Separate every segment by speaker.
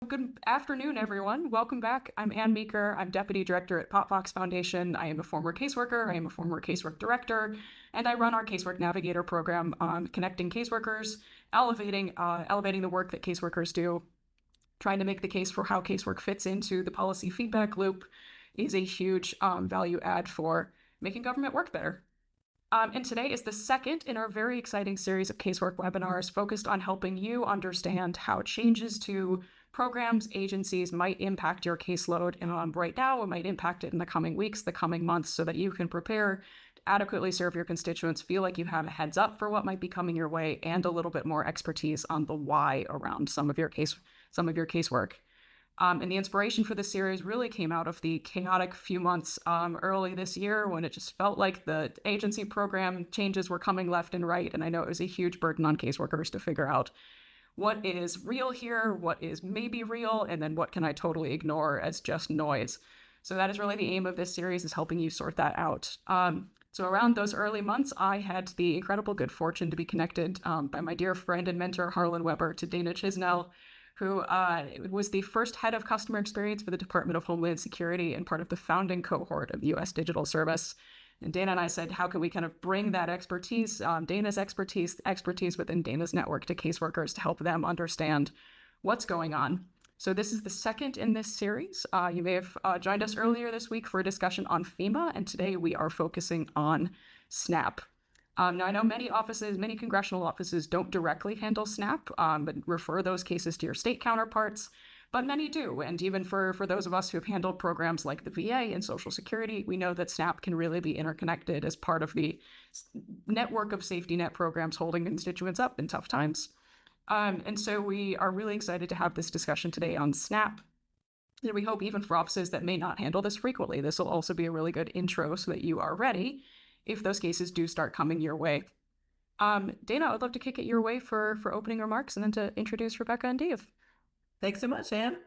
Speaker 1: Good afternoon, everyone. Welcome back. I'm Ann Meeker. I'm Deputy Director at POPVOX Foundation. I am a former caseworker. I am a former casework director, and I run our Casework Navigator program on connecting caseworkers, elevating the work that caseworkers do. Trying to make the case for how casework fits into the policy feedback loop is a huge value add for making government work better. And today is the second in our very exciting series of casework webinars focused on helping you understand how changes to programs, agencies might impact your caseload right now. It might impact it in the coming weeks, the coming months, so that you can prepare to adequately serve your constituents, feel like you have a heads up for what might be coming your way, and a little bit more expertise on the why around some of your casework. And the inspiration for this series really came out of the chaotic few months early this year when it just felt like the agency program changes were coming left and right. And I know it was a huge burden on caseworkers to figure out what is real here, what is maybe real, and then what can I totally ignore as just noise. So that is really the aim of this series, is helping you sort that out. So around those early months, I had the incredible good fortune to be connected by my dear friend and mentor, Harlan Weber, to Dana Chisnell, who was the first head of customer experience for the Department of Homeland Security and part of the founding cohort of the U.S. Digital Service. And Dana and I said, how can we kind of bring that expertise, Dana's expertise within Dana's network, to caseworkers to help them understand what's going on. So this is the second in this series. You may have joined us earlier this week for a discussion on FEMA, and today we are focusing on SNAP. Now, I know many congressional offices don't directly handle SNAP, but refer those cases to your state counterparts, but many do. And even for those of us who have handled programs like the VA and Social Security, we know that SNAP can really be interconnected as part of the network of safety net programs holding constituents up in tough times. And so we are really excited to have this discussion today on SNAP. And we hope even for offices that may not handle this frequently, this will also be a really good intro so that you are ready if those cases do start coming your way. Dana, I would love to kick it your way for opening remarks and then to introduce Rebecca and Dave.
Speaker 2: Thanks so much, Ann.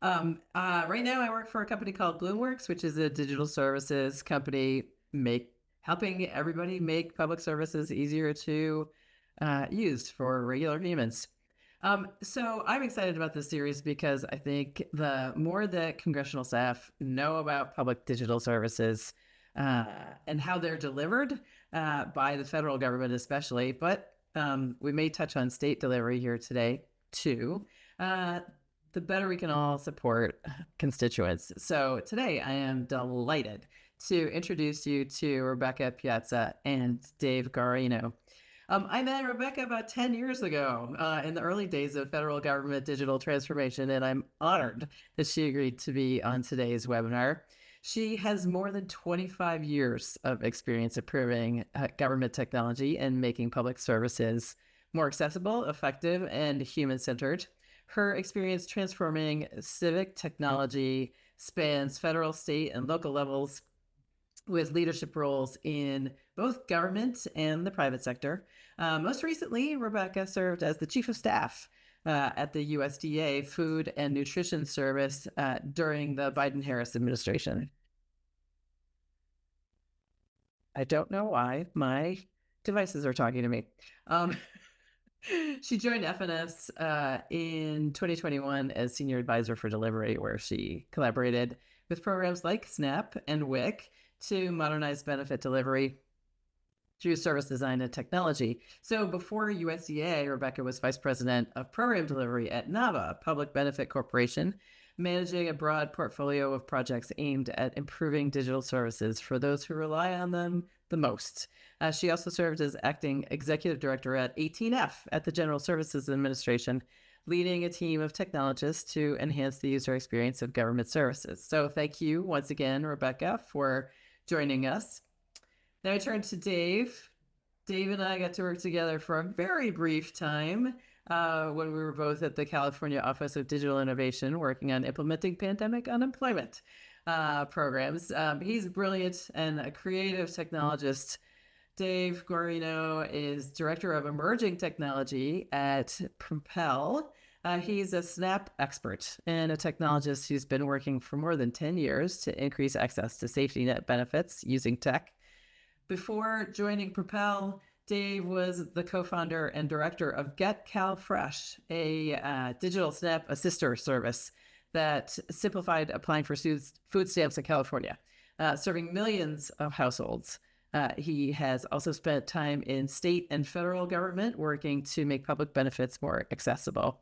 Speaker 2: Right now I work for a company called Bloomworks, which is a digital services company helping everybody make public services easier to use for regular humans. So I'm excited about this series because I think the more that congressional staff know about public digital services and how they're delivered by the federal government especially, but we may touch on state delivery here today too, the better we can all support constituents. So today I am delighted to introduce you to Rebecca Piazza and Dave Garino. I met Rebecca about 10 years ago in the early days of federal government digital transformation, and I'm honored that she agreed to be on today's webinar. She has more than 25 years of experience improving government technology and making public services more accessible, effective, and human-centered. Her experience transforming civic technology spans federal, state, and local levels with leadership roles in both government and the private sector. Most recently, Rebecca served as the Chief of Staff at the USDA Food and Nutrition Service during the Biden-Harris administration. I don't know why my devices are talking to me. She joined FNS in 2021 as Senior Advisor for Delivery, where she collaborated with programs like SNAP and WIC to modernize benefit delivery through service design and technology. So before USDA, Rebecca was Vice President of Program Delivery at NAVA, Public Benefit Corporation, managing a broad portfolio of projects aimed at improving digital services for those who rely on them the most. She also served as Acting Executive Director at 18F at the General Services Administration, leading a team of technologists to enhance the user experience of government services. So thank you once again, Rebecca, for joining us. Now I turn to Dave. Dave and I got to work together for a very brief time when we were both at the California Office of Digital Innovation working on implementing pandemic unemployment programs. He's brilliant and a creative technologist. Dave Garino is Director of Emerging Technology at Propel. He's a SNAP expert and a technologist who's been working for more than 10 years to increase access to safety net benefits using tech. Before joining Propel, Dave was the co-founder and director of Get Cal Fresh, a digital SNAP assister service that simplified applying for food stamps in California, serving millions of households. He has also spent time in state and federal government working to make public benefits more accessible.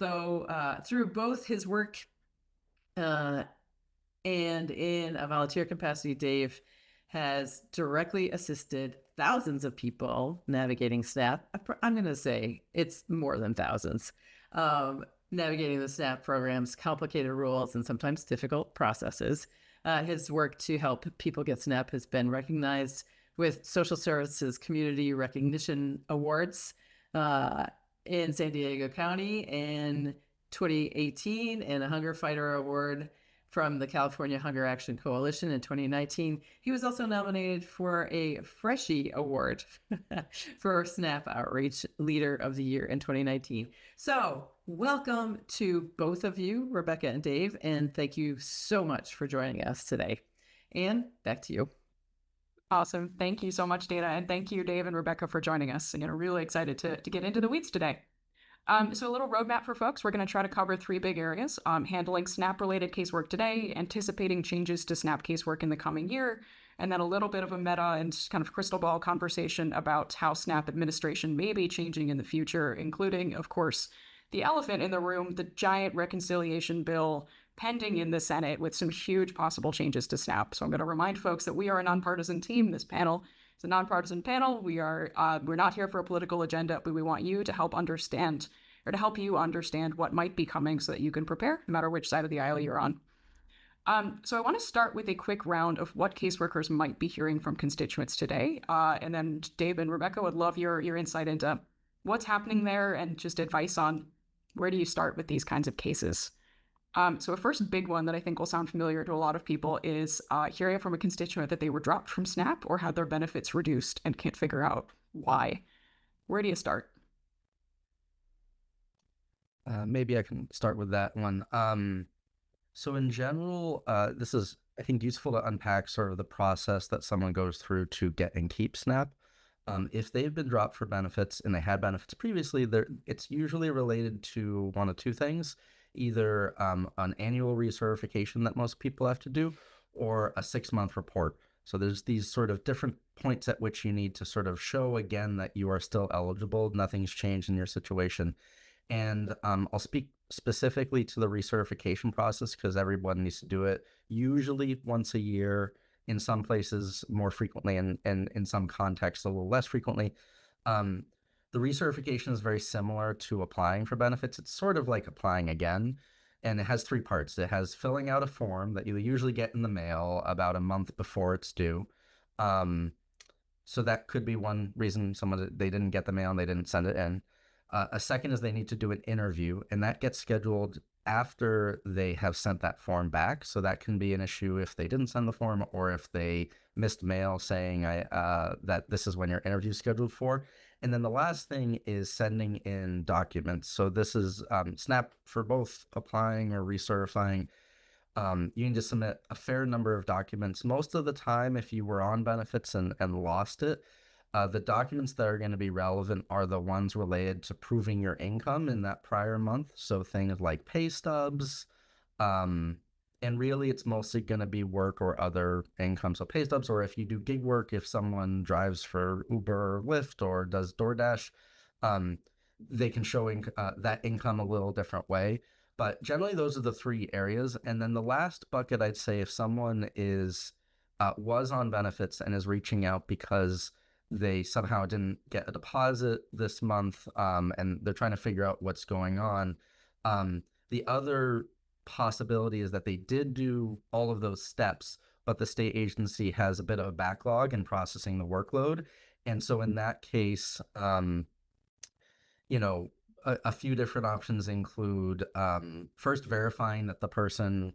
Speaker 2: So through both his work and in a volunteer capacity, Dave has directly assisted thousands of people navigating SNAP. I'm going to say it's more than thousands. Navigating the SNAP program's complicated rules and sometimes difficult processes. His work to help people get SNAP has been recognized with Social Services Community Recognition Awards in San Diego County in 2018 and a Hunger Fighter Award from the California Hunger Action Coalition in 2019. He was also nominated for a Freshie Award for SNAP Outreach Leader of the Year in 2019. So welcome to both of you, Rebecca and Dave, and thank you so much for joining us today. Anne, back to you.
Speaker 1: Awesome. Thank you so much, Dana. And thank you, Dave and Rebecca, for joining us. And, really excited to get into the weeds today. So a little roadmap for folks. We're going to try to cover three big areas: handling SNAP-related casework today, anticipating changes to SNAP casework in the coming year, and then a little bit of a meta and kind of crystal ball conversation about how SNAP administration may be changing in the future, including, of course, the elephant in the room, the giant reconciliation bill pending in the Senate with some huge possible changes to SNAP. So I'm going to remind folks that we are a nonpartisan team. This panel is a nonpartisan panel. We're not here for a political agenda, but we want you to help understand, or to help you understand what might be coming so that you can prepare no matter which side of the aisle you're on. So I want to start with a quick round of what caseworkers might be hearing from constituents today. And then Dave and Rebecca would love your insight into what's happening there and just advice on where do you start with these kinds of cases. So a first big one that I think will sound familiar to a lot of people is hearing from a constituent that they were dropped from SNAP or had their benefits reduced and can't figure out why. Where do you start?
Speaker 3: Maybe I can start with that one. So in general, this is, I think, useful to unpack sort of the process that someone goes through to get and keep SNAP. If they've been dropped for benefits and they had benefits previously, it's usually related to one of two things: either an annual recertification that most people have to do, or a 6-month report. So there's these sort of different points at which you need to sort of show again that you are still eligible, nothing's changed in your situation. And I'll speak specifically to the recertification process because everyone needs to do it usually once a year, in some places more frequently, and in some contexts a little less frequently. The recertification is very similar to applying for benefits. It's sort of like applying again, and it has 3 parts. It has filling out a form that you usually get in the mail about a month before it's due. So that could be one reason they didn't get the mail and they didn't send it in. A second is they need to do an interview, and that gets scheduled after they have sent that form back. So that can be an issue if they didn't send the form or if they missed mail saying that this is when your interview is scheduled for. And then the last thing is sending in documents. So this is SNAP for both applying or recertifying. You need to submit a fair number of documents. Most of the time, if you were on benefits and lost it, the documents that are going to be relevant are the ones related to proving your income in that prior month. So things like pay stubs, and really it's mostly going to be work or other income. So pay stubs, or if you do gig work, if someone drives for Uber or Lyft or does DoorDash, they can show that income a little different way. But generally those are the 3 areas. And then the last bucket, I'd say, if someone was on benefits and is reaching out because they somehow didn't get a deposit this month, and they're trying to figure out what's going on. The other possibility is that they did do all of those steps, but the state agency has a bit of a backlog in processing the workload. And so in that case, a few different options include first verifying that the person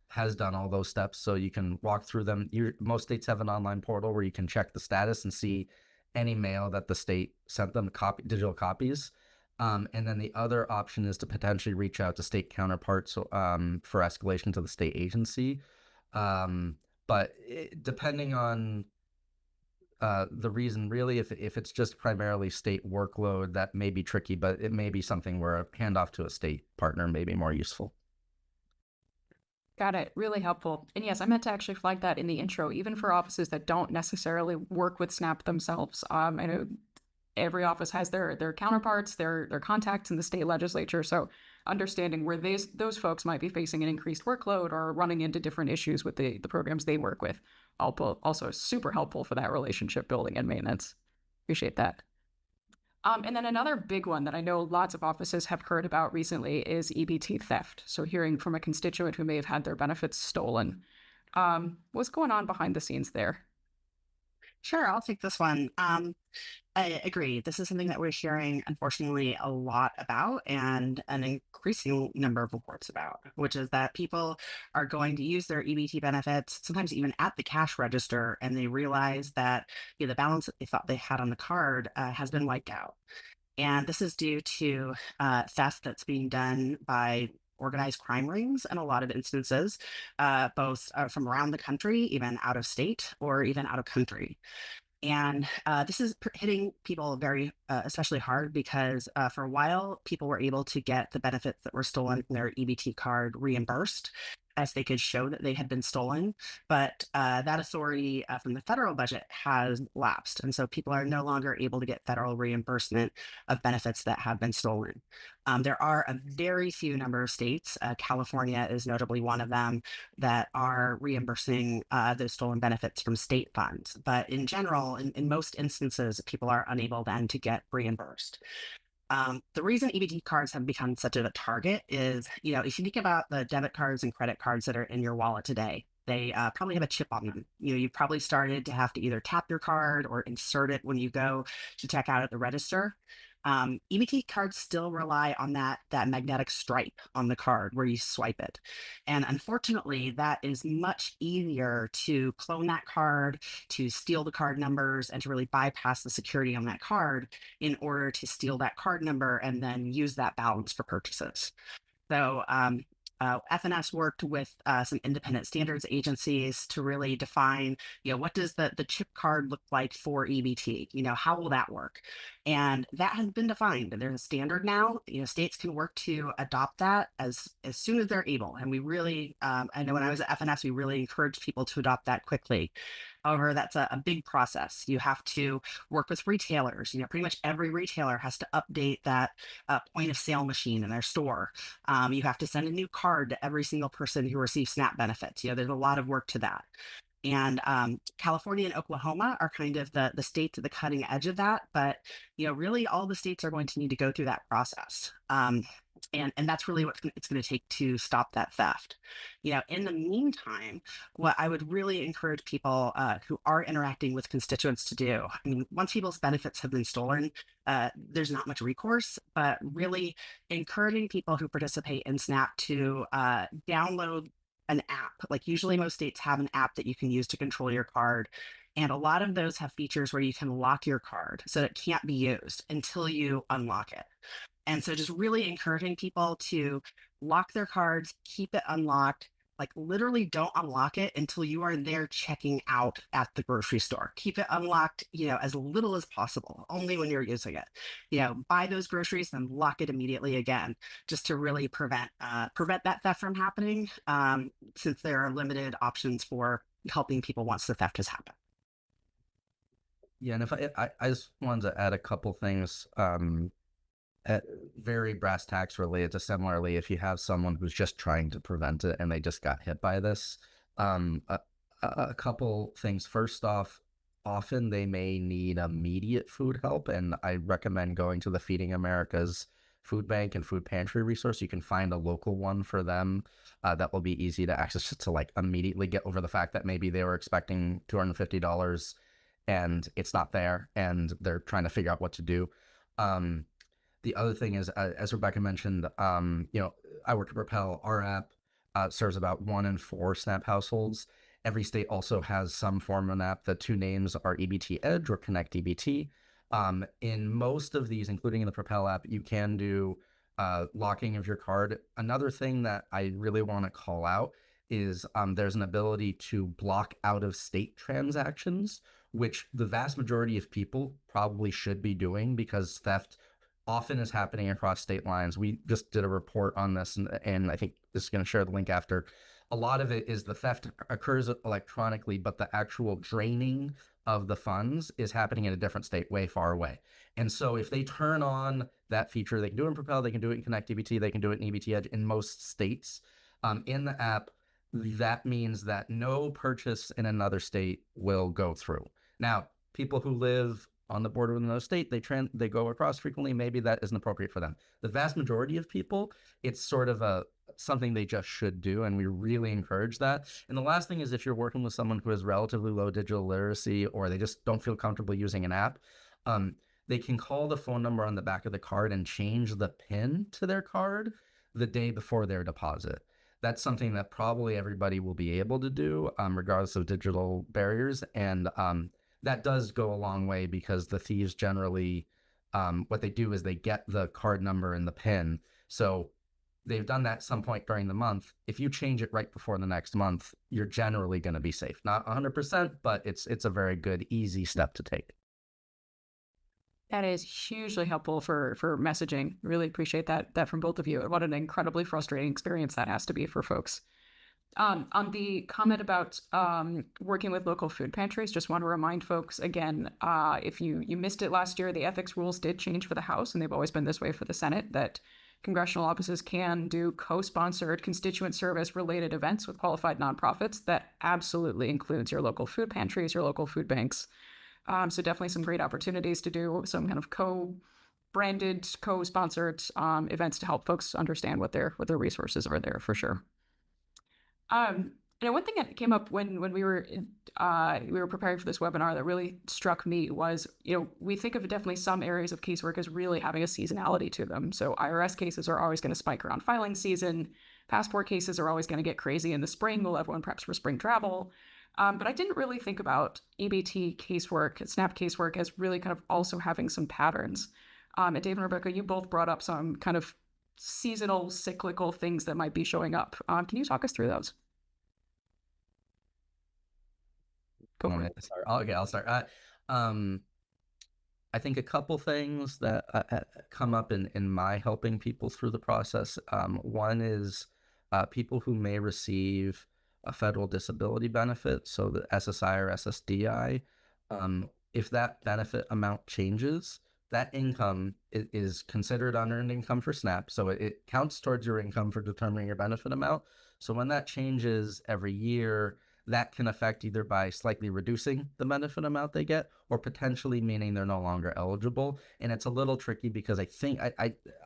Speaker 3: has done all those steps, so you can walk through them. Most states have an online portal where you can check the status and see any mail that the state sent them, digital copies. And then the other option is to potentially reach out to state counterparts for escalation to the state agency. But depending on The reason really, if it's just primarily state workload, that may be tricky, but it may be something where a handoff to a state partner may be more useful.
Speaker 1: Got it. Really helpful. And yes, I meant to actually flag that in the intro, even for offices that don't necessarily work with SNAP themselves. I know every office has their counterparts, their contacts in the state legislature. So understanding where those folks might be facing an increased workload or running into different issues with the programs they work with, also super helpful for that relationship building and maintenance. Appreciate that. And then another big one that I know lots of offices have heard about recently is EBT theft. So hearing from a constituent who may have had their benefits stolen. What's going on behind the scenes there?
Speaker 4: Sure, I'll take this one. I agree. This is something that we're hearing, unfortunately, a lot about and an increasing number of reports about, which is that people are going to use their EBT benefits, sometimes even at the cash register, and they realize that the balance that they thought they had on the card has been wiped out. And this is due to theft that's being done by organized crime rings in a lot of instances, both from around the country, even out of state, or even out of country. And this is hitting people very, especially hard because for a while, people were able to get the benefits that were stolen from their EBT card reimbursed as they could show that they had been stolen. But that authority from the federal budget has lapsed. And so people are no longer able to get federal reimbursement of benefits that have been stolen. There are a very few number of states, California is notably one of them, that are reimbursing those stolen benefits from state funds. But in general, in most instances, people are unable then to get reimbursed. The reason EBT cards have become such a target is, if you think about the debit cards and credit cards that are in your wallet today, they probably have a chip on them. You probably started to have to either tap your card or insert it when you go to check out at the register. EBT cards still rely on that magnetic stripe on the card where you swipe it. And unfortunately, that is much easier to clone that card, to steal the card numbers, and to really bypass the security on that card in order to steal that card number and then use that balance for purchases. So FNS worked with some independent standards agencies to really define, what does the chip card look like for EBT? How will that work? And that has been defined. There's a standard now. States can work to adopt that as soon as they're able. And we really, I know when I was at FNS, we really encouraged people to adopt that quickly. However, that's a big process. You have to work with retailers. Pretty much every retailer has to update that point of sale machine in their store. You have to send a new card to every single person who receives SNAP benefits. There's a lot of work to that. And California and Oklahoma are kind of the states at the cutting edge of that. But, really all the states are going to need to go through that process. And that's really what it's going to take to stop that theft. In the meantime, what I would really encourage people who are interacting with constituents to do, once people's benefits have been stolen, there's not much recourse, but really encouraging people who participate in SNAP to download an app. Like usually most states have an app that you can use to control your card. And a lot of those have features where you can lock your card so that it can't be used until you unlock it. And so just really encouraging people to lock their cards, keep it unlocked, like literally don't unlock it until you are there checking out at the grocery store. Keep it unlocked, as little as possible, only when you're using it. Buy those groceries and lock it immediately again, just to really prevent that theft from happening, since there are limited options for helping people once the theft has happened.
Speaker 3: Yeah, and if I just wanted to add a couple things very brass tacks related to similarly, if you have someone who's just trying to prevent it and they just got hit by this, a couple things. First off, often they may need immediate food help, and I recommend going to the Feeding America's food bank and food pantry resource. You can find a local one for them that will be easy to access to like immediately get over the fact that maybe they were expecting $250 and it's not there and they're trying to figure out what to do. The other thing is, as Rebecca mentioned, I work at Propel. Our app serves about 1 in 4 SNAP households. Every state also has some form of an app. The two names are EBT Edge or Connect EBT. In most of these, including in the Propel app, you can do locking of your card. Another thing that I really want to call out is there's an ability to block out of state transactions which the vast majority of people probably should be doing because theft often is happening across state lines. We just did a report on this, and I think this is going to share the link after. A lot of it is the theft occurs electronically, but the actual draining of the funds is happening in a different state way far away. And so if they turn on that feature, they can do it in Propel, they can do it in ConnectDBT, they can do it in EBT Edge in most states. In the app, that means that no purchase in another state will go through. Now, people who live on the border with another state, they go across frequently, maybe that isn't appropriate for them. The vast majority of people, it's sort of something they just should do, and we really encourage that. And the last thing is, if you're working with someone who has relatively low digital literacy, or they just don't feel comfortable using an app, they can call the phone number on the back of the card and change the PIN to their card the day before their deposit. That's something that probably everybody will be able to do, regardless of digital barriers. And that does go a long way, because the thieves generally, what they do is they get the card number and the PIN. So they've done that at some point during the month. If you change it right before the next month, you're generally going to be safe. Not 100%, but it's a very good, easy step to take.
Speaker 1: That is hugely helpful for messaging. Really appreciate that from both of you. What an incredibly frustrating experience that has to be for folks. On the comment about working with local food pantries, just want to remind folks again, if you missed it last year, the ethics rules did change for the House, and they've always been this way for the Senate, that congressional offices can do co-sponsored constituent service related events with qualified nonprofits. That absolutely includes your local food pantries, your local food banks. So definitely some great opportunities to do some kind of co-branded, co-sponsored events to help folks understand what their resources are there, for sure. One thing that came up when we were preparing for this webinar that really struck me was, we think of definitely some areas of casework as really having a seasonality to them. So IRS cases are always going to spike around filing season. Passport cases are always going to get crazy in the spring. We'll have one perhaps for spring travel. But I didn't really think about EBT casework, SNAP casework, as really kind of also having some patterns. And Dave and Rebecca, you both brought up some kind of seasonal, cyclical things that might be showing up. Can you talk us through those? Go for it.
Speaker 3: Okay, I'll start. I think a couple things that come up in my helping people through the process. One is people who may receive a federal disability benefit, so the SSI or SSDI. If that benefit amount changes, that income is considered unearned income for SNAP, so it counts towards your income for determining your benefit amount. So when that changes every year, that can affect either by slightly reducing the benefit amount they get, or potentially meaning they're no longer eligible. And it's a little tricky, because I think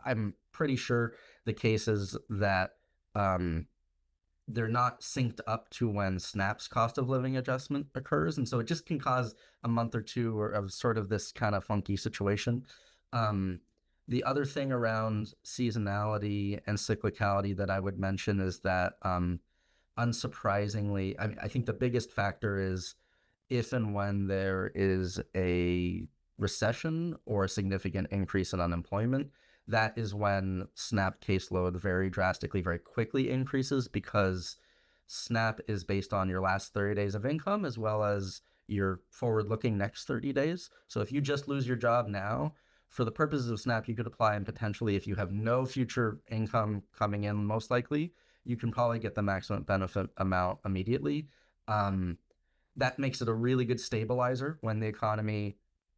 Speaker 3: I'm pretty sure the cases that they're not synced up to when SNAP's cost of living adjustment occurs. And so it just can cause a month or two of sort of this kind of funky situation. The other thing around seasonality and cyclicality that I would mention is that, unsurprisingly, I think the biggest factor is if and when there is a recession or a significant increase in unemployment, that is when SNAP caseload very drastically, very quickly increases, because SNAP is based on your last 30 days of income as well as your forward-looking next 30 days. So if you just lose your job now, for the purposes of SNAP, you could apply, and potentially, if you have no future income coming in, most likely, you can probably get the maximum benefit amount immediately. That makes it a really good stabilizer when the economy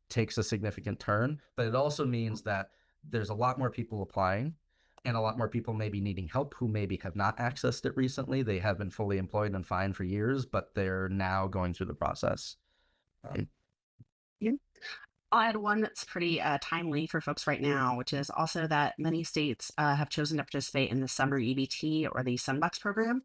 Speaker 3: takes a significant turn, but it also means that there's a lot more people applying, and a lot more people maybe needing help who maybe have not accessed it recently. They have been fully employed and fine for years, but they're now going through the process.
Speaker 4: I'll add one that's pretty timely for folks right now, which is also that many states have chosen to participate in the summer EBT or the Sunbucks program.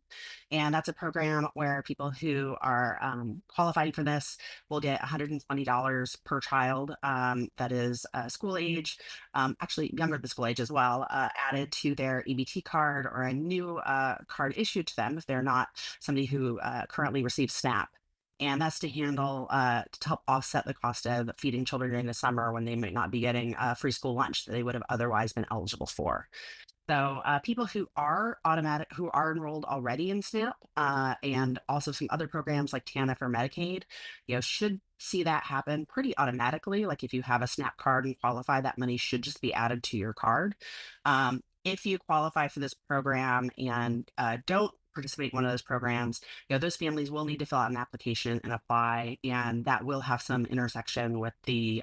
Speaker 4: And that's a program where people who are qualifying for this will get $120 per child that is school age, actually younger than school age as well, added to their EBT card, or a new card issued to them if they're not somebody who currently receives SNAP. And that's to handle, to help offset the cost of feeding children during the summer when they might not be getting free school lunch that they would have otherwise been eligible for. So people who are enrolled already in SNAP, and also some other programs like TANF or Medicaid, should see that happen pretty automatically. Like if you have a SNAP card and qualify, that money should just be added to your card. If you qualify for this program and don't participate in one of those programs, those families will need to fill out an application and apply, and that will have some intersection with the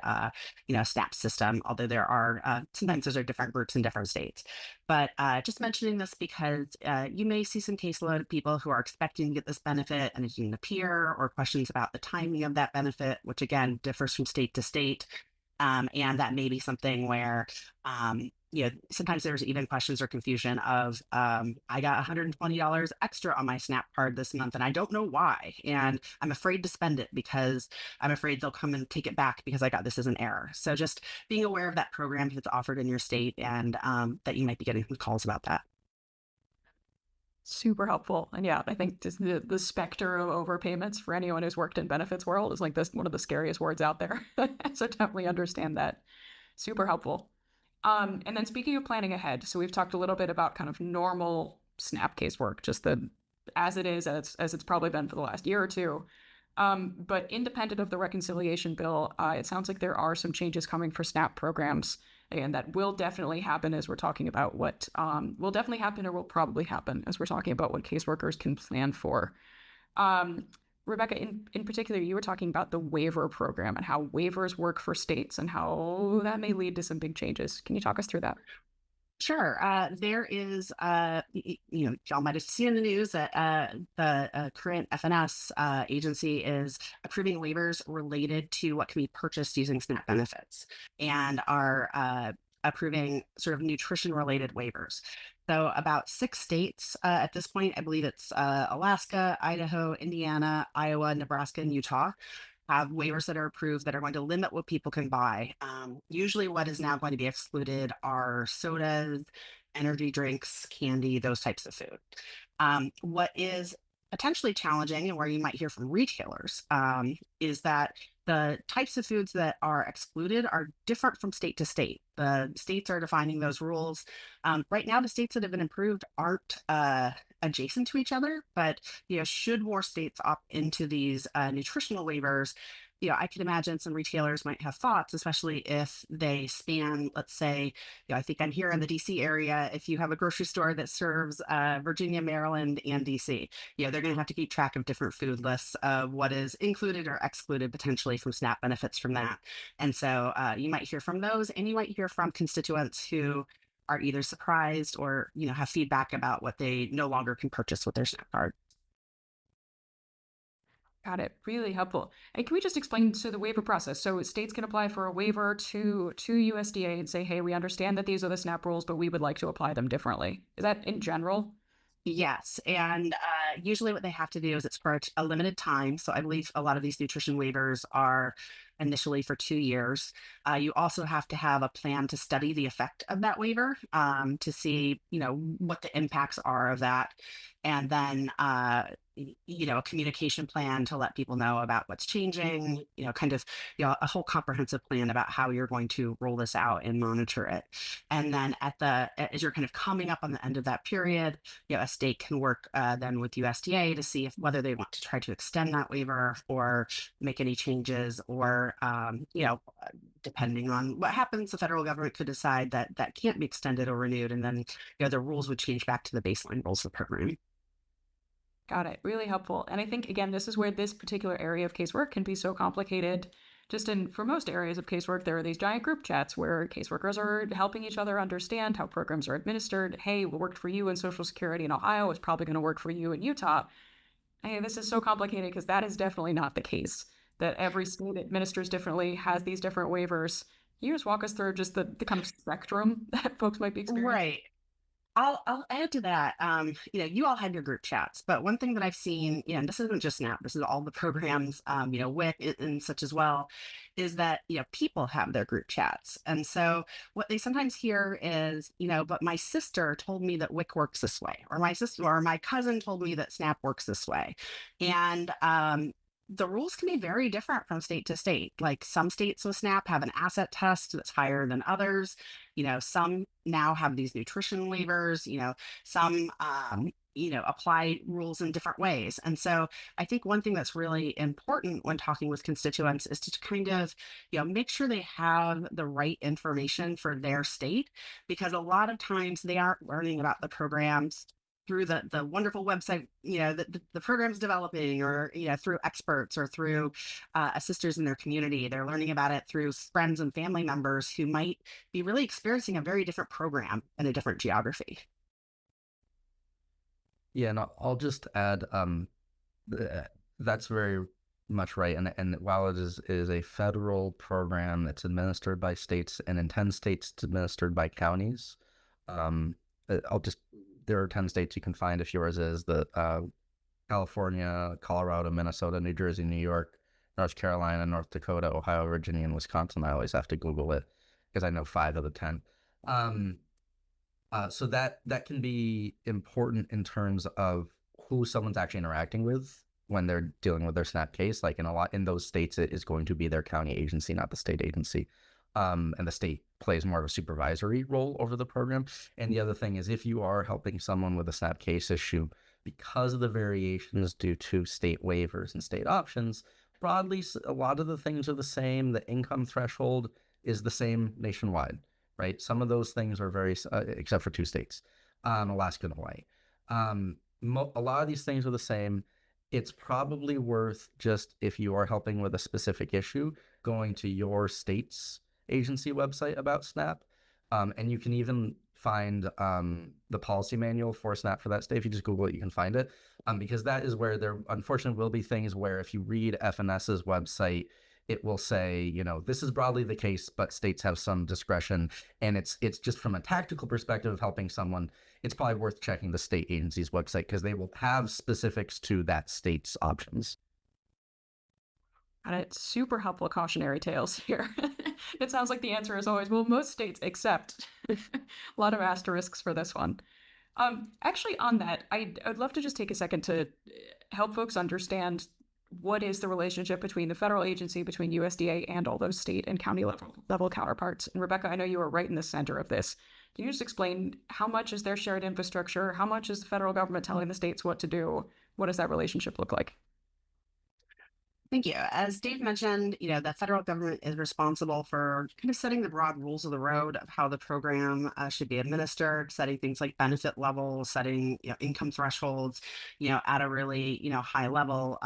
Speaker 4: SNAP system, although there are sometimes those are different groups in different states. But just mentioning this because you may see some caseload of people who are expecting to get this benefit and it didn't appear, or questions about the timing of that benefit, which again differs from state to state. And that may be something where, sometimes there's even questions or confusion of, I got $120 extra on my SNAP card this month and I don't know why. And I'm afraid to spend it because I'm afraid they'll come and take it back because I got this as an error. So just being aware of that program if it's offered in your state, and that you might be getting some calls about that.
Speaker 1: Super helpful. And yeah, I think just the specter of overpayments for anyone who's worked in benefits world is like this one of the scariest words out there. So definitely understand that. Super helpful. And then speaking of planning ahead, so we've talked a little bit about kind of normal SNAP casework, just as it is, as it's probably been for the last year or two. But independent of the reconciliation bill, it sounds like there are some changes coming for SNAP programs, and that will definitely happen as we're talking about what will definitely happen or will probably happen as we're talking about what caseworkers can plan for. Rebecca, in particular, you were talking about the waiver program and how waivers work for states and how that may lead to some big changes. Can you talk us through that?
Speaker 4: Sure. There is, y'all might have seen in the news that the current FNS agency is approving waivers related to what can be purchased using SNAP benefits, and are approving sort of nutrition-related waivers. So about 6 states at this point, I believe it's Alaska, Idaho, Indiana, Iowa, Nebraska, and Utah, have waivers that are approved that are going to limit what people can buy. Usually what is now going to be excluded are sodas, energy drinks, candy, those types of food. What is potentially challenging, and where you might hear from retailers, is that the types of foods that are excluded are different from state to state. The states are defining those rules. Right now, the states that have been approved aren't adjacent to each other, but should more states opt into these nutritional waivers, I can imagine some retailers might have thoughts, especially if they span, let's say, I think I'm here in the DC area. If you have a grocery store that serves Virginia, Maryland, and DC, they're going to have to keep track of different food lists of what is included or excluded potentially from SNAP benefits from that. And so you might hear from those, and you might hear from constituents who are either surprised or, have feedback about what they no longer can purchase with their SNAP card.
Speaker 1: Got it. Really helpful. And can we just explain the waiver process? So states can apply for a waiver to USDA and say, hey, we understand that these are the SNAP rules, but we would like to apply them differently. Is that in general?
Speaker 4: Yes. And usually what they have to do is it's for a limited time. So I believe a lot of these nutrition waivers are initially for 2 years. You also have to have a plan to study the effect of that waiver, to see, what the impacts are of that. And then, a communication plan to let people know about what's changing, kind of, a whole comprehensive plan about how you're going to roll this out and monitor it. And then as you're kind of coming up on the end of that period, a state can work then with USDA to see whether they want to try to extend that waiver or make any changes, or, depending on what happens, the federal government could decide that that can't be extended or renewed. And then, the rules would change back to the baseline rules of the program.
Speaker 1: Got it. Really helpful. And I think, again, this is where this particular area of casework can be so complicated. For most areas of casework, there are these giant group chats where caseworkers are helping each other understand how programs are administered. Hey, what worked for you in Social Security in Ohio is probably going to work for you in Utah. Hey, this is so complicated because that is definitely not the case. That every state administers differently, has these different waivers. Can you just walk us through just the kind of spectrum that folks might be experiencing?
Speaker 4: Right. I'll add to that. You all have your group chats, but one thing that I've seen, and this isn't just SNAP, this is all the programs, WIC and such as well, is that, people have their group chats. And so what they sometimes hear is, but my sister told me that WIC works this way, or my sister or my cousin told me that SNAP works this way. And, the rules can be very different from state to state. Like some states with SNAP have an asset test that's higher than others. Some now have these nutrition waivers. Some apply rules in different ways. And so I think one thing that's really important when talking with constituents is to kind of, make sure they have the right information for their state, because a lot of times they aren't learning about the programs through the wonderful website, the program's developing, or, through experts, or through assisters in their community. They're learning about it through friends and family members who might be really experiencing a very different program in a different geography.
Speaker 3: Yeah, and I'll just add, that's very much right. And while it is a federal program, it's administered by states, and in 10 states, it's administered by counties. There are 10 states you can find if yours is the California, Colorado, Minnesota, New Jersey, New York, North Carolina, North Dakota, Ohio, Virginia, and Wisconsin. I always have to Google it because I know 5 of the 10. So that can be important in terms of who someone's actually interacting with when they're dealing with their SNAP case. Like in those states, it is going to be their county agency, not the state agency. And the state plays more of a supervisory role over the program. And the other thing is, if you are helping someone with a SNAP case issue, because of the variations due to state waivers and state options, broadly, a lot of the things are the same. The income threshold is the same nationwide, right? Some of those things are very, except for 2 states, Alaska and Hawaii. A lot of these things are the same. It's probably worth, just if you are helping with a specific issue, going to your state's agency website about SNAP. And you can even find the policy manual for SNAP for that state. If you just Google it, you can find it. Because that is where there unfortunately will be things where if you read FNS's website, it will say, this is broadly the case, but states have some discretion. And it's just from a tactical perspective of helping someone, it's probably worth checking the state agency's website, because they will have specifics to that state's options.
Speaker 1: And it's super helpful cautionary tales here. It sounds like the answer is always, well, most states accept. A lot of asterisks for this one. Actually, on that, I'd love to just take a second to help folks understand what is the relationship between the federal agency, between USDA, and all those state and county level counterparts. And Rebecca, I know you were right in the center of this. Can you just explain how much is their shared infrastructure? How much is the federal government telling the states what to do? What does that relationship look like?
Speaker 4: Thank you. As Dave mentioned, the federal government is responsible for kind of setting the broad rules of the road of how the program should be administered, setting things like benefit levels, setting income thresholds, at a really high level,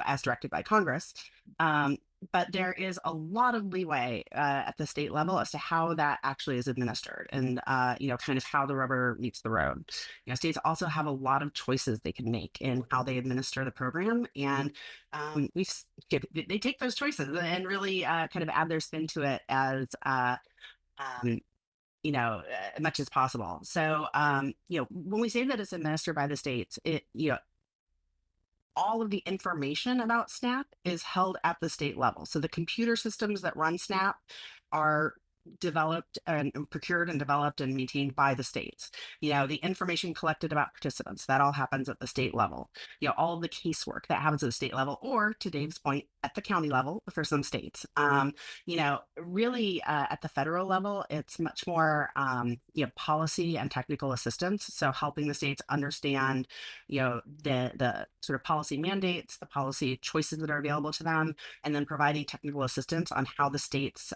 Speaker 4: as directed by Congress. But there is a lot of leeway at the state level as to how that actually is administered, and kind of how the rubber meets the road. States also have a lot of choices they can make in how they administer the program, and they take those choices and really kind of add their spin to it as much as possible. So when we say that it's administered by the states, all of the information about SNAP is held at the state level. So the computer systems that run SNAP are developed and procured and developed and maintained by the states. The information collected about participants, that all happens at the state level. All of the casework that happens at the state level, or to Dave's point, at the county level for some states. Really at the federal level, it's much more policy and technical assistance. So helping the states understand the sort of policy mandates, the policy choices that are available to them, and then providing technical assistance on how the states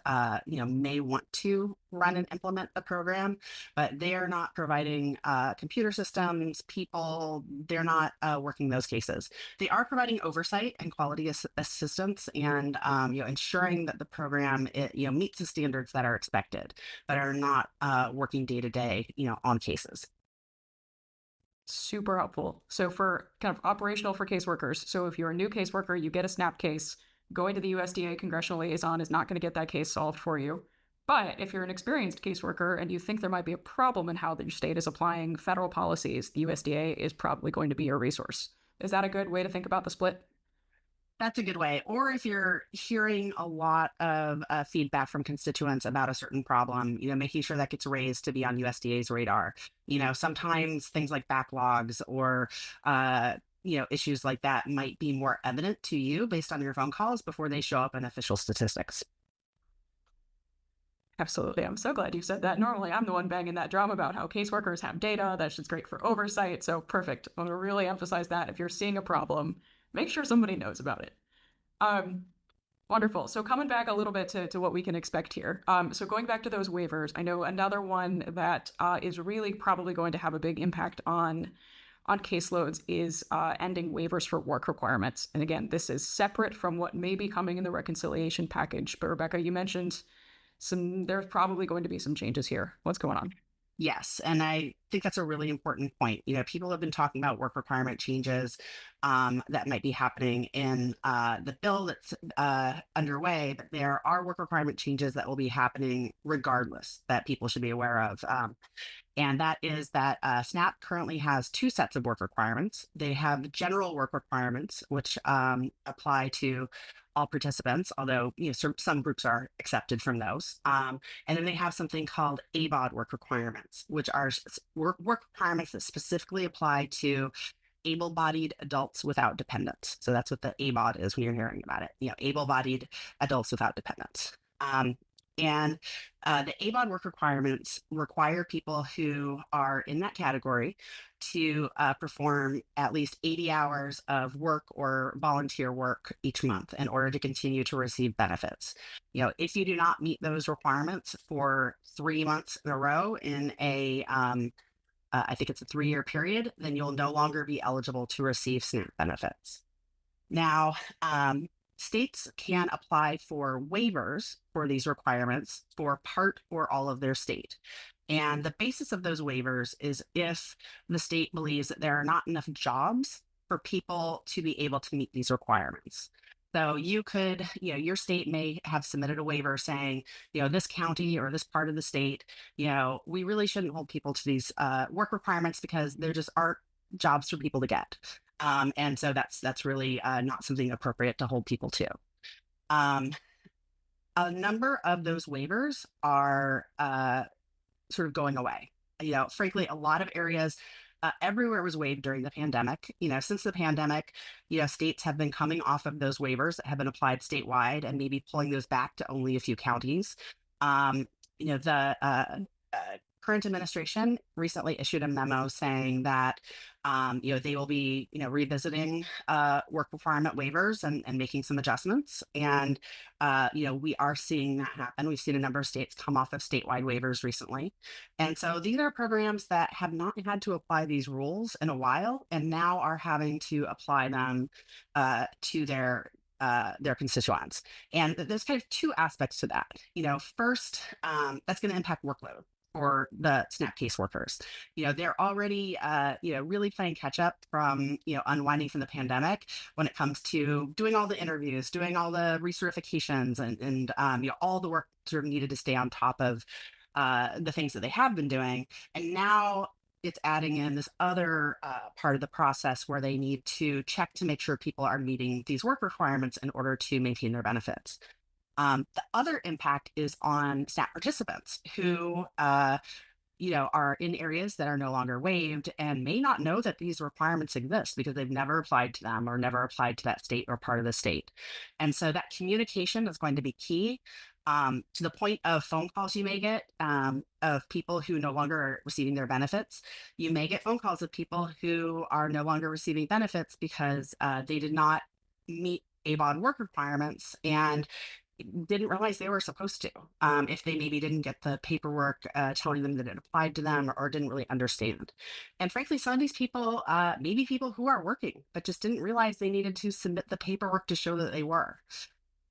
Speaker 4: may want to run and implement the program, but they are not providing computer systems, people. They're not working those cases. They are providing oversight and quality assistance, and ensuring that the program meets the standards that are expected, but are not working day to day on cases.
Speaker 1: Super helpful. So for kind of operational for caseworkers, so if you're a new caseworker, you get a SNAP case, going to the USDA congressional liaison is not going to get that case solved for you. But if you're an experienced caseworker and you think there might be a problem in how your state is applying federal policies, the USDA is probably going to be your resource. Is that a good way to think about the split?
Speaker 4: That's a good way. Or if you're hearing a lot of feedback from constituents about a certain problem, making sure that gets raised to be on USDA's radar. Sometimes things like backlogs or issues like that might be more evident to you based on your phone calls before they show up in official statistics.
Speaker 1: Absolutely. I'm so glad you said that. Normally, I'm the one banging that drum about how caseworkers have data. That's just great for oversight. So perfect. I want to really emphasize that. If you're seeing a problem, make sure somebody knows about it. Wonderful. So coming back a little bit to what we can expect here. So going back to those waivers, I know another one that is really probably going to have a big impact on caseloads is ending waivers for work requirements. And again, this is separate from what may be coming in the reconciliation package. But Rebecca, you mentioned there's probably going to be some changes here. What's going on?
Speaker 4: Yes, and I think that's a really important point. People have been talking about work requirement changes that might be happening in the bill that's underway, but there are work requirement changes that will be happening regardless that people should be aware of. And that is that SNAP currently has two sets of work requirements. They have general work requirements, which apply to all participants, although some groups are excepted from those. And then they have something called ABOD work requirements, which are work requirements that specifically apply to able-bodied adults without dependents. So that's what the ABOD is when you're hearing about it. Able-bodied adults without dependents. And the ABOD work requirements require people who are in that category to perform at least 80 hours of work or volunteer work each month in order to continue to receive benefits. If you do not meet those requirements for 3 months in a row in I think it's a 3-year period, then you'll no longer be eligible to receive SNAP benefits. Now, states can apply for waivers for these requirements for part or all of their state. And the basis of those waivers is if the state believes that there are not enough jobs for people to be able to meet these requirements. So you could, your state may have submitted a waiver saying, this county or this part of the state, we really shouldn't hold people to these work requirements because there just aren't jobs for people to get. And so that's really not something appropriate to hold people to. A number of those waivers are sort of going away. Frankly, a lot of areas, everywhere was waived during the pandemic. Since the pandemic, states have been coming off of those waivers that have been applied statewide and maybe pulling those back to only a few counties. The current administration recently issued a memo saying that they will be revisiting work requirement waivers and making some adjustments, and we are seeing that happen. We've seen a number of states come off of statewide waivers recently, and so these are programs that have not had to apply these rules in a while and now are having to apply them to their constituents. And there's kind of two aspects to that. First, that's going to impact workload for the SNAP caseworkers. They're already, really playing catch up from, unwinding from the pandemic when it comes to doing all the interviews, doing all the recertifications and all the work sort of needed to stay on top of the things that they have been doing. And now it's adding in this other part of the process where they need to check to make sure people are meeting these work requirements in order to maintain their benefits. The other impact is on SNAP participants who, are in areas that are no longer waived and may not know that these requirements exist because they've never applied to them or never applied to that state or part of the state. And so that communication is going to be key, to the point of phone calls you may get of people who no longer are receiving their benefits. You may get phone calls of people who are no longer receiving benefits because they did not meet ABOD work requirements and didn't realize they were supposed to, if they maybe didn't get the paperwork telling them that it applied to them or didn't really understand. And frankly, some of these people, maybe people who are working, but just didn't realize they needed to submit the paperwork to show that they were.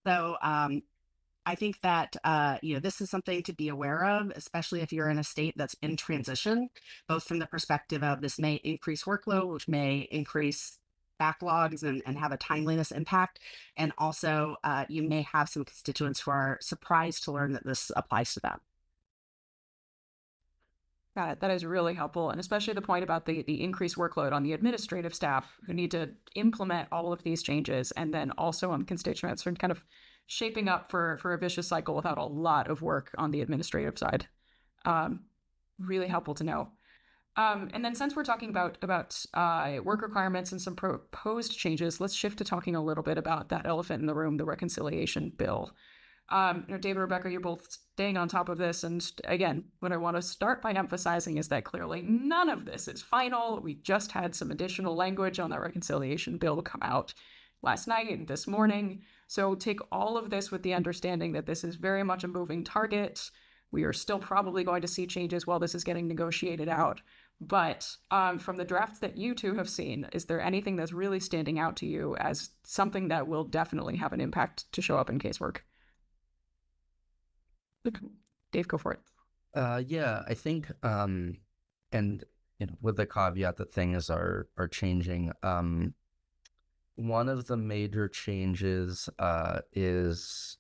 Speaker 4: So I think that, this is something to be aware of, especially if you're in a state that's in transition, both from the perspective of this may increase workload, which may increase backlogs and have a timeliness impact. And also, you may have some constituents who are surprised to learn that this applies to them.
Speaker 1: Got it. That is really helpful. And especially the point about the increased workload on the administrative staff who need to implement all of these changes, and then also on constituents who are kind of shaping up for a vicious cycle without a lot of work on the administrative side. Really helpful to know. And then since we're talking about work requirements and some proposed changes, let's shift to talking a little bit about that elephant in the room, the reconciliation bill. David, Rebecca, you're both staying on top of this. And again, what I want to start by emphasizing is that clearly none of this is final. We just had some additional language on that reconciliation bill come out last night and this morning. So take all of this with the understanding that this is very much a moving target. We are still probably going to see changes while this is getting negotiated out. But from the drafts that you two have seen, is there anything that's really standing out to you as something that will definitely have an impact to show up in casework? Dave, go for it.
Speaker 3: Yeah, I think, and with the caveat that things are changing, one of the major changes is,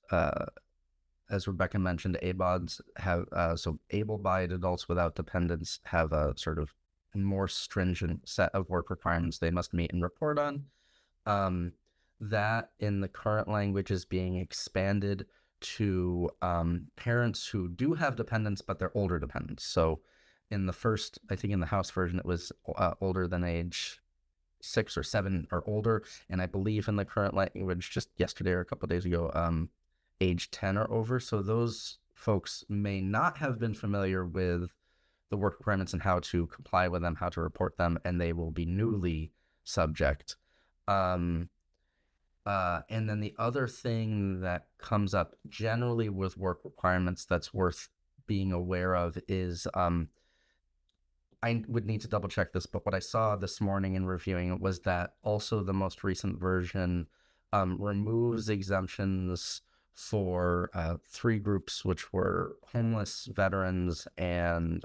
Speaker 3: as Rebecca mentioned, ABODs have, so able-bodied adults without dependents have a sort of more stringent set of work requirements they must meet and report on. That in the current language is being expanded to parents who do have dependents, but they're older dependents. So in the first, I think in the House version, it was older than age 6 or 7 or older. And I believe in the current language, just yesterday or a couple of days ago, age 10 or over. So those folks may not have been familiar with the work requirements and how to comply with them, how to report them, and they will be newly subject. And then the other thing that comes up generally with work requirements that's worth being aware of is, I would need to double check this, but what I saw this morning in reviewing it was that also the most recent version removes exemptions for 3 groups, which were homeless, veterans, and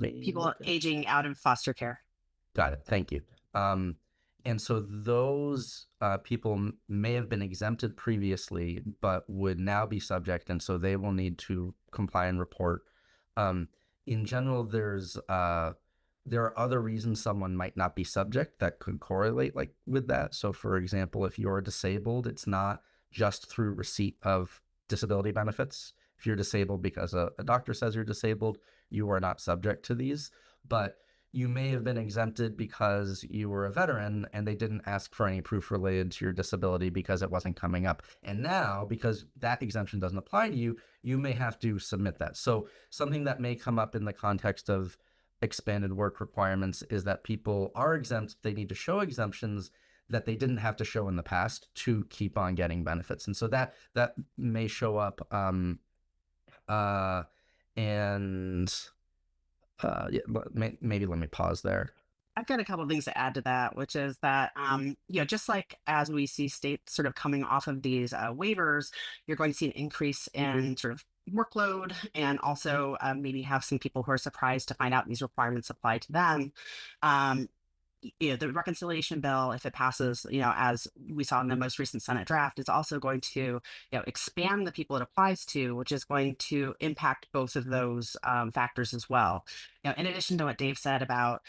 Speaker 4: People aging out of foster care.
Speaker 3: Got it. Thank you. And so those people may have been exempted previously, but would now be subject, and so they will need to comply and report. In general, there are other reasons someone might not be subject that could correlate with that. So, for example, if you're disabled, it's not just through receipt of disability benefits. If you're disabled because a doctor says you're disabled, you are not subject to these. But you may have been exempted because you were a veteran and they didn't ask for any proof related to your disability because it wasn't coming up. And now, because that exemption doesn't apply to you, you may have to submit that. So something that may come up in the context of expanded work requirements is that people are exempt. They need to show exemptions that they didn't have to show in the past to keep on getting benefits. And so that may show up. Yeah, maybe let me pause there.
Speaker 4: I've got a couple of things to add to that, which is that, just like as we see states sort of coming off of these waivers, you're going to see an increase in sort of workload, and also maybe have some people who are surprised to find out these requirements apply to them. The reconciliation bill, if it passes, as we saw in the most recent Senate draft, is also going to, expand the people it applies to, which is going to impact both of those factors as well. In addition to what Dave said about,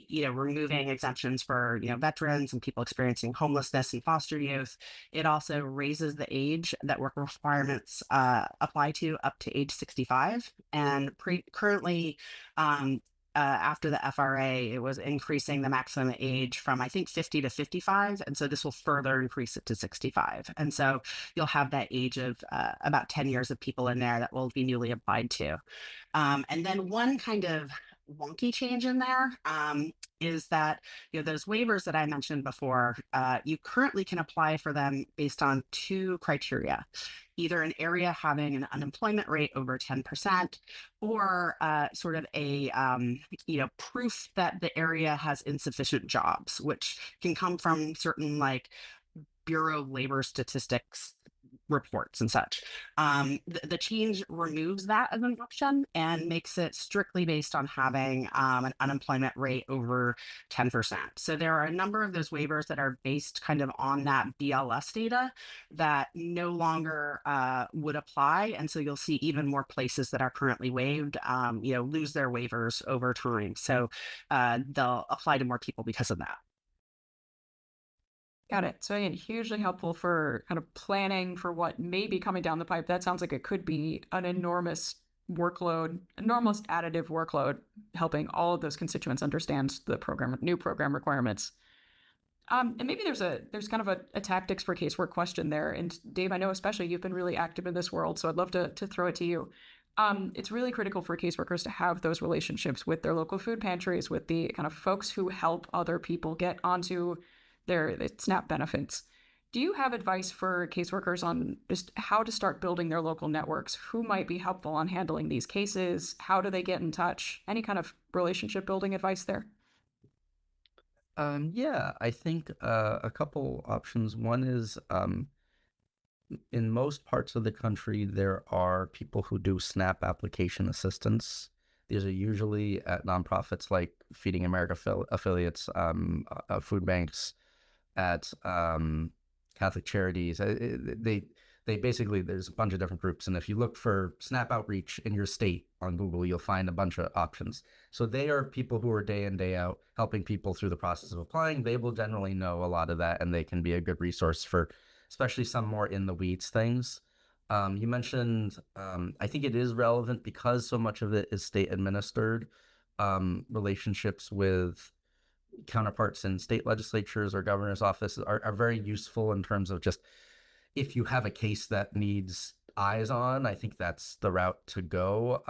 Speaker 4: removing exemptions for, veterans and people experiencing homelessness and foster youth, it also raises the age that work requirements apply to up to age 65. And currently, after the FRA, it was increasing the maximum age from, I think, 50 to 55. And so this will further increase it to 65. And so you'll have that age of about 10 years of people in there that will be newly applied to. And then one kind of wonky change in there is that, those waivers that I mentioned before, you currently can apply for them based on 2 criteria. Either an area having an unemployment rate over 10%, or sort of a proof that the area has insufficient jobs, which can come from certain Bureau of Labor Statistics reports and such. The change removes that as an option and makes it strictly based on having an unemployment rate over 10%. So there are a number of those waivers that are based kind of on that BLS data that no longer would apply. And so you'll see even more places that are currently waived, lose their waivers over time. So they'll apply to more people because of that.
Speaker 1: Got it. So again, hugely helpful for kind of planning for what may be coming down the pipe. That sounds like it could be an enormous workload, enormous additive workload, helping all of those constituents understand the new program requirements. And maybe there's kind of a tactics for casework question there. And Dave, I know especially you've been really active in this world, so I'd love to throw it to you. It's really critical for caseworkers to have those relationships with their local food pantries, with the kind of folks who help other people get onto their SNAP benefits. Do you have advice for caseworkers on just how to start building their local networks? Who might be helpful on handling these cases? How do they get in touch? Any kind of relationship building advice there?
Speaker 3: Yeah, I think a couple options. One is in most parts of the country, there are people who do SNAP application assistance. These are usually at nonprofits like Feeding America affiliates, food banks, at Catholic charities. They basically, there's a bunch of different groups. And if you look for SNAP outreach in your state on Google, you'll find a bunch of options. So they are people who are day in, day out helping people through the process of applying. They will generally know a lot of that, and they can be a good resource for especially some more in the weeds things. You mentioned, I think it is relevant because so much of it is state administered, relationships with counterparts in state legislatures or governor's offices are very useful in terms of just if you have a case that needs eyes on, I think that's the route to go.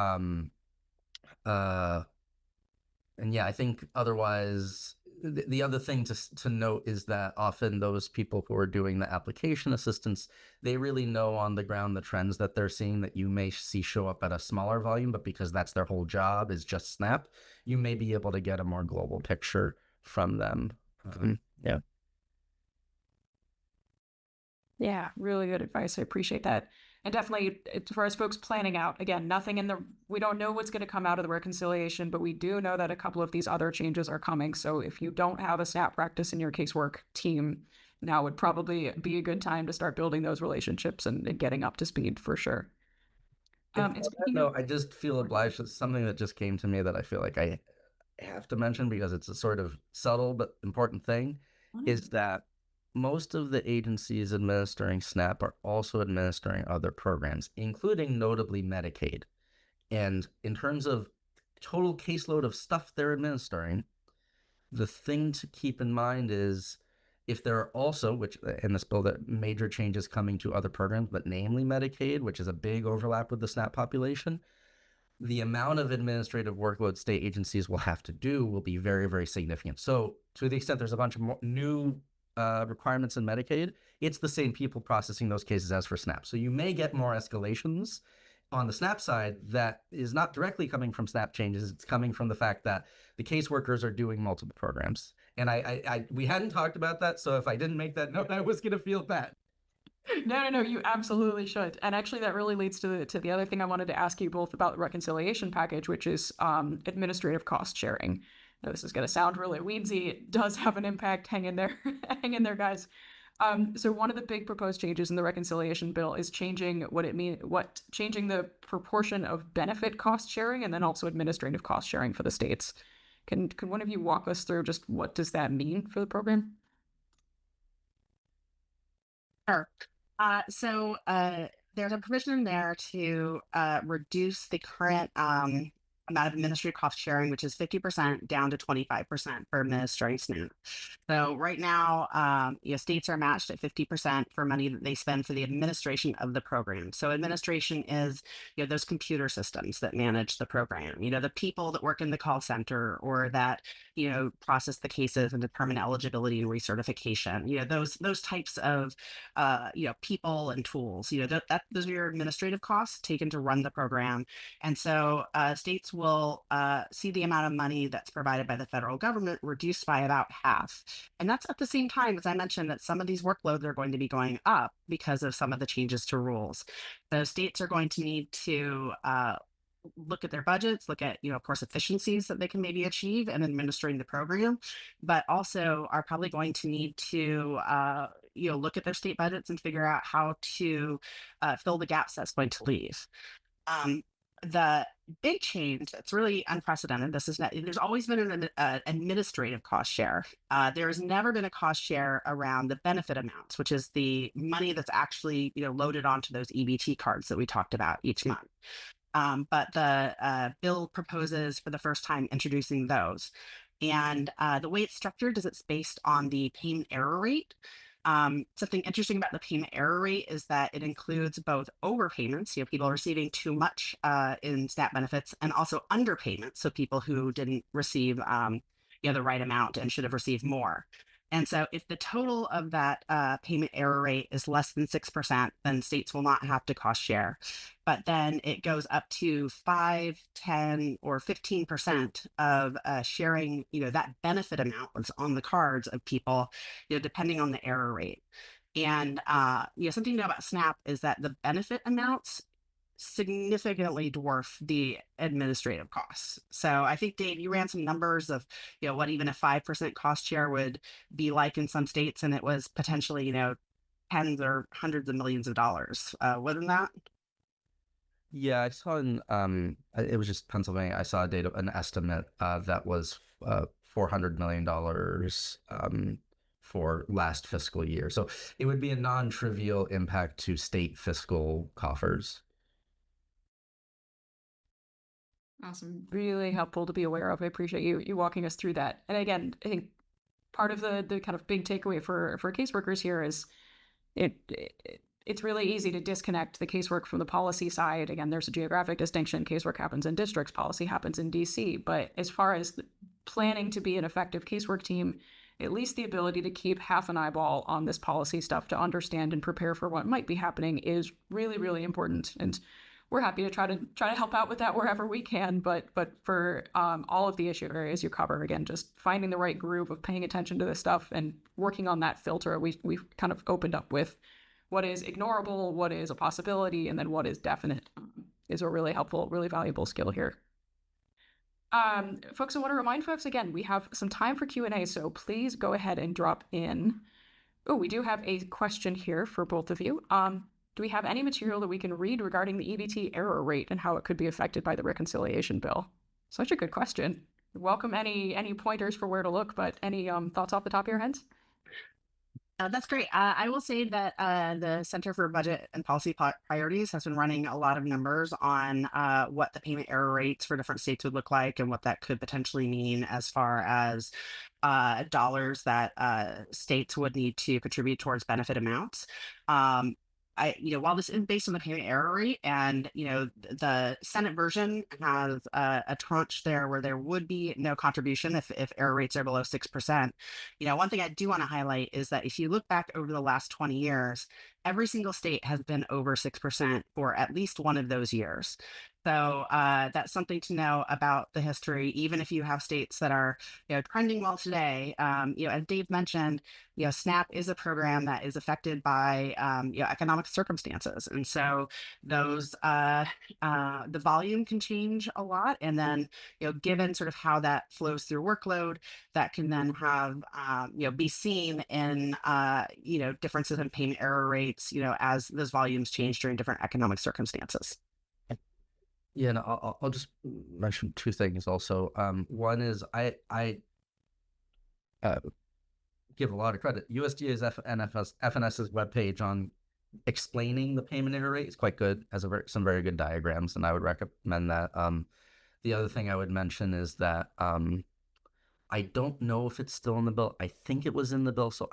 Speaker 3: And yeah, I think otherwise, the other thing to note is that often those people who are doing the application assistance, they really know on the ground the trends that they're seeing that you may see show up at a smaller volume, but because that's their whole job is just SNAP, you may be able to get a more global picture from them. Yeah.
Speaker 1: Yeah, really good advice. I appreciate that. And definitely, for us folks planning out, again, we don't know what's going to come out of the reconciliation, but we do know that a couple of these other changes are coming. So if you don't have a SNAP practice in your casework team, now would probably be a good time to start building those relationships and getting up to speed for sure.
Speaker 3: No, I just feel obliged. It's something that just came to me that I feel like I have to mention because it's a sort of subtle but important thing, is that most of the agencies administering SNAP are also administering other programs, including notably Medicaid. And in terms of total caseload of stuff they're administering, the thing to keep in mind is if there are also, which in this bill, that major changes coming to other programs, but namely Medicaid, which is a big overlap with the SNAP population, the amount of administrative workload state agencies will have to do will be very, very significant. So to the extent there's a bunch of new requirements in Medicaid, it's the same people processing those cases as for SNAP. So you may get more escalations on the SNAP side that is not directly coming from SNAP changes. It's coming from the fact that the caseworkers are doing multiple programs. And we hadn't talked about that. So if I didn't make that note, I was going to feel bad.
Speaker 1: No, you absolutely should. And actually, that really leads to the other thing I wanted to ask you both about the reconciliation package, which is administrative cost sharing. Now, this is going to sound really weedsy. It does have an impact. Hang in there, hang in there, guys. So one of the big proposed changes in the reconciliation bill is changing changing the proportion of benefit cost sharing and then also administrative cost sharing for the states. Can one of you walk us through just what does that mean for the program?
Speaker 4: Sure. So there's a provision in there to reduce the current amount of administrative cost sharing, which is 50% down to 25% for administering SNAP. So right now, states are matched at 50% for money that they spend for the administration of the program. So administration is, those computer systems that manage the program, the people that work in the call center or that, process the cases and determine eligibility and recertification, those types of, people and tools, those are your administrative costs taken to run the program. And so states will see the amount of money that's provided by the federal government reduced by about half. And that's at the same time, as I mentioned, that some of these workloads are going to be going up because of some of the changes to rules. So states are going to need to look at their budgets, look at, of course, efficiencies that they can maybe achieve in administering the program, but also are probably going to need to, look at their state budgets and figure out how to fill the gaps that's going to leave. The big change that's really unprecedented, there's always been an administrative cost share. There has never been a cost share around the benefit amounts, which is the money that's actually loaded onto those EBT cards that we talked about each month. But the bill proposes for the first time introducing those. And the way it's structured is it's based on the payment error rate. Something interesting about the payment error rate is that it includes both overpayments, people receiving too much in SNAP benefits, and also underpayments, so people who didn't receive the right amount and should have received more. And so if the total of that payment error rate is less than 6%, then states will not have to cost share. But then it goes up to 5, 10, or 15% of sharing, that benefit amount that's on the cards of people, depending on the error rate. And something to know about SNAP is that the benefit amounts significantly dwarf the administrative costs. So I think, Dave, you ran some numbers of, what even a 5% cost share would be like in some states, and it was potentially, tens or hundreds of millions of dollars. Wasn't that?
Speaker 3: Yeah, I saw it was just Pennsylvania. I saw an estimate that was $400 million for last fiscal year. So it would be a non-trivial impact to state fiscal coffers.
Speaker 1: Awesome. Really helpful to be aware of. I appreciate you walking us through that. And again, I think part of the kind of big takeaway for caseworkers here is it's really easy to disconnect the casework from the policy side. Again, there's a geographic distinction. Casework happens in districts, policy happens in DC. But as far as planning to be an effective casework team, at least the ability to keep half an eyeball on this policy stuff to understand and prepare for what might be happening is really, really important. And we're happy to try to help out with that wherever we can. But for all of the issue areas you cover, again, just finding the right groove of paying attention to this stuff and working on that filter, we've kind of opened up with what is ignorable, what is a possibility, and then what is definite is a really helpful, really valuable skill here. Folks, I want to remind folks again, we have some time for Q&A, so please go ahead and drop in. Oh, we do have a question here for both of you. Do we have any material that we can read regarding the EBT error rate and how it could be affected by the reconciliation bill? Such a good question. Welcome any pointers for where to look, but any thoughts off the top of your heads?
Speaker 4: That's great. I will say that the Center for Budget and Policy Priorities has been running a lot of numbers on what the payment error rates for different states would look like and what that could potentially mean as far as dollars that states would need to contribute towards benefit amounts. While this is based on the payment error rate, and the Senate version has a tranche there where there would be no contribution if error rates are below 6%. One thing I do want to highlight is that if you look back over the last 20 years, every single state has been over 6% for at least one of those years. So that's something to know about the history, even if you have states that are, trending well today. As Dave mentioned, SNAP is a program that is affected by, economic circumstances. And so those, the volume can change a lot. And then, given sort of how that flows through workload, that can then have, be seen in, differences in payment error rates, as those volumes change during different economic circumstances.
Speaker 3: Yeah, and I'll just mention two things also. One is I give a lot of credit. USDA's FNS's webpage on explaining the payment error rate is quite good, has some very good diagrams, and I would recommend that. The other thing I would mention is that I don't know if it's still in the bill. I think it was in the bill, so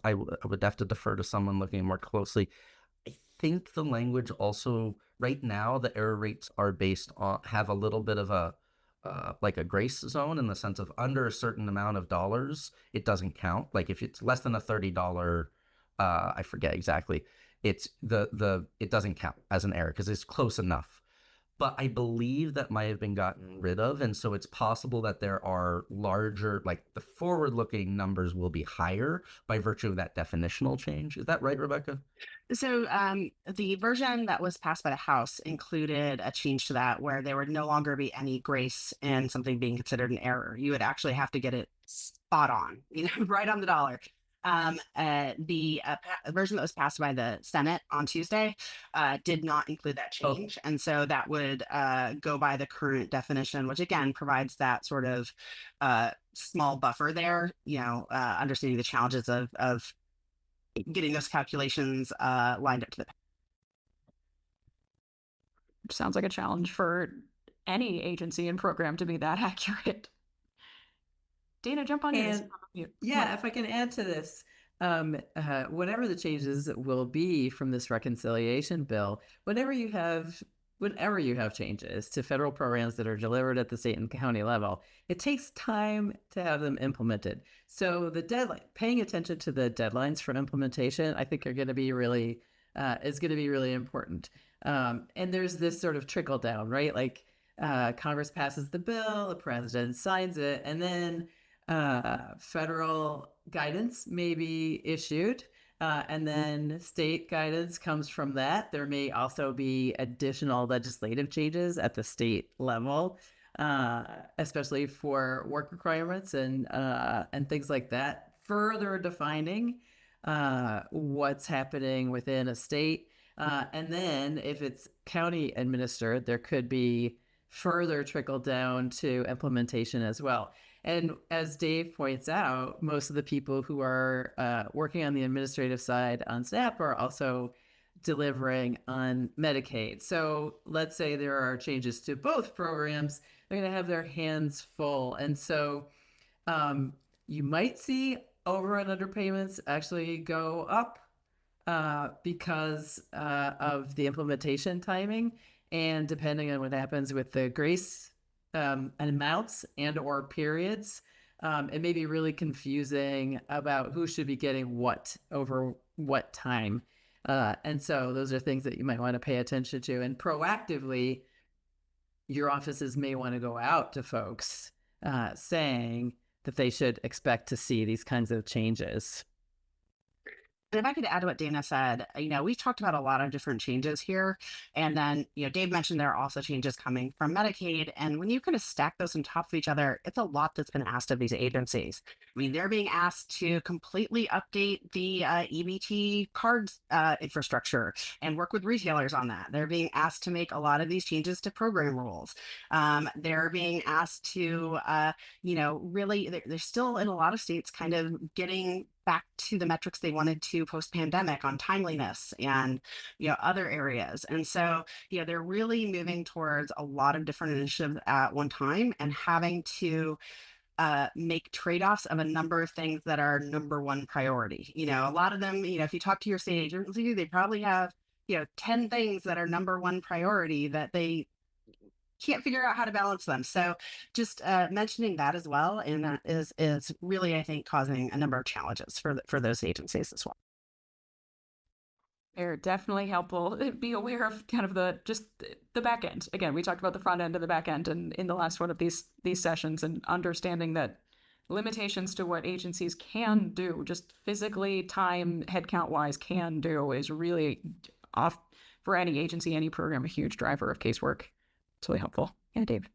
Speaker 3: I would have to defer to someone looking more closely. I think the language also, right now, the error rates are based on, have a little bit of a, like a grace zone in the sense of under a certain amount of dollars, it doesn't count. Like if it's less than a $30, I forget exactly, it doesn't count as an error because it's close enough. But I believe that might have been gotten rid of. And so it's possible that there are larger, like the forward-looking numbers will be higher by virtue of that definitional change. Is that right, Rebecca?
Speaker 4: So the version that was passed by the House included a change to that where there would no longer be any grace in something being considered an error. You would actually have to get it spot on, right on the dollar. The version that was passed by the Senate on Tuesday did not include that change. And so that would go by the current definition, which again provides that sort of small buffer there, understanding the challenges of getting those calculations lined up to the.
Speaker 1: Sounds like a challenge for any agency and program to be that accurate. Dana, jump on in.
Speaker 2: And yeah, if I can add to this, whatever the changes will be from this reconciliation bill, whenever you have changes to federal programs that are delivered at the state and county level, it takes time to have them implemented. So the deadline, paying attention to the deadlines for implementation, I think are going to be really is going to be really important. And there's this sort of trickle down, right? Like Congress passes the bill, the president signs it, and then federal guidance may be issued, and then state guidance comes from that. There may also be additional legislative changes at the state level, especially for work requirements and things like that, further defining what's happening within a state. And then if it's county administered, there could be further trickle down to implementation as well. And as Dave points out, most of the people who are working on the administrative side on SNAP are also delivering on Medicaid. So let's say there are changes to both programs, they're going to have their hands full. And so you might see over and under payments actually go up because of the implementation timing. And depending on what happens with the grace amounts and or periods, it may be really confusing about who should be getting what over what time. And so those are things that you might want to pay attention to. And proactively, your offices may want to go out to folks saying that they should expect to see these kinds of changes.
Speaker 4: And if I could add to what Dana said, we've talked about a lot of different changes here. And then, Dave mentioned there are also changes coming from Medicaid. And when you kind of stack those on top of each other, it's a lot that's been asked of these agencies. I mean, they're being asked to completely update the EBT cards infrastructure and work with retailers on that. They're being asked to make a lot of these changes to program rules. They're being asked to, really, they're still in a lot of states kind of getting back to the metrics they wanted to post-pandemic on timeliness and other areas. And so they're really moving towards a lot of different initiatives at one time and having to make trade-offs of a number of things that are number one priority. A lot of them, if you talk to your state agency, they probably have 10 things that are number one priority that they can't figure out how to balance them. So just mentioning that as well, and that is really, I think, causing a number of challenges for those agencies as well.
Speaker 1: They're definitely helpful. Be aware of kind of the back end. Again, we talked about the front end and the back end and in the last one of these sessions, and understanding that limitations to what agencies can do, just physically, time, headcount wise, can do is really off for any agency, any program, a huge driver of casework. It's really helpful. Yeah, Dave.